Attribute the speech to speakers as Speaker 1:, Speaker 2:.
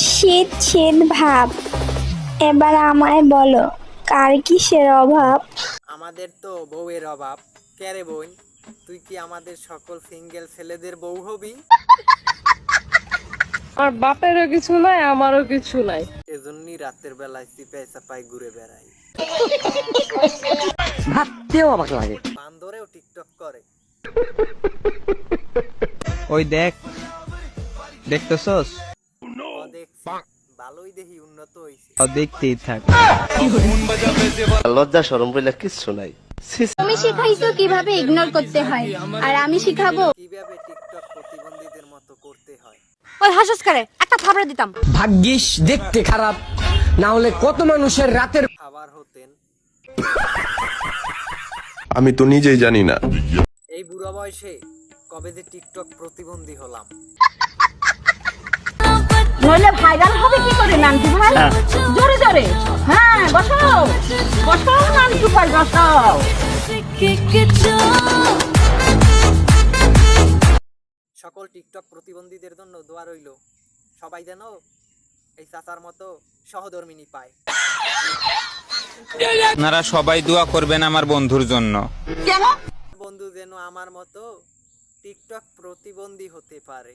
Speaker 1: শীত শীত ভাব, এবার আমায় বলো কার কিসের অভাব?
Speaker 2: আমাদের তো বউয়ের অভাব। কে রে বোন, তুই কি আমাদের সকল সিঙ্গেল ছেলেদের বউ হবি?
Speaker 3: আমার বাপেরও কিছু নাই, আমারও কিছু নাই।
Speaker 2: এজন্যই রাতের বেলায় চিপাই চাপাই ঘুরে বেড়াই।
Speaker 4: ভাবতেও অবাক লাগে।
Speaker 2: বান্দরেও টিকটক করে।
Speaker 5: ওই দেখ, দেখতেছস?
Speaker 2: ও দেখছি, ভালোই দেখি উন্নত হইছে।
Speaker 5: দেখতেই থাক।
Speaker 4: লজ্জা শরম বলে কিচ্ছু নাই।
Speaker 1: তুমি শিখাইছো কিভাবে ইগনোর করতে হয়, আর আমি শিখাবো
Speaker 2: কিভাবে টিকটক প্রতিবন্ধীদের মতো করতে হয়।
Speaker 6: ওই হাসস করে একটা থাবড়া দিতাম।
Speaker 7: ভাগ্যিস দেখতে খারাপ, না হলে কত মানুষের রাতের
Speaker 2: খাবার হতেন।
Speaker 8: আমি তো নিজেই জানি না।
Speaker 2: এই বুড়া বয়সে কবে যে টিকটক প্রতিবন্ধী হলাম।
Speaker 6: নইলে ভাইরাল হবে কি করে নান্টু ভাই? জোরে জোরে, হ্যাঁ বসো বসো নান্টু ভাই বসো।
Speaker 2: সকল টিকটক প্রতিবন্ধীদের জন্য দোয়া রইল, সবাই যেন এই চাচার মতো সহধর্মিনী পায়।
Speaker 9: আপনারা সবাই দোয়া করবেন আমার বন্ধুর জন্য।
Speaker 2: বন্ধু যেন আমার মতো টিকটক প্রতিবন্ধী হতে পারে।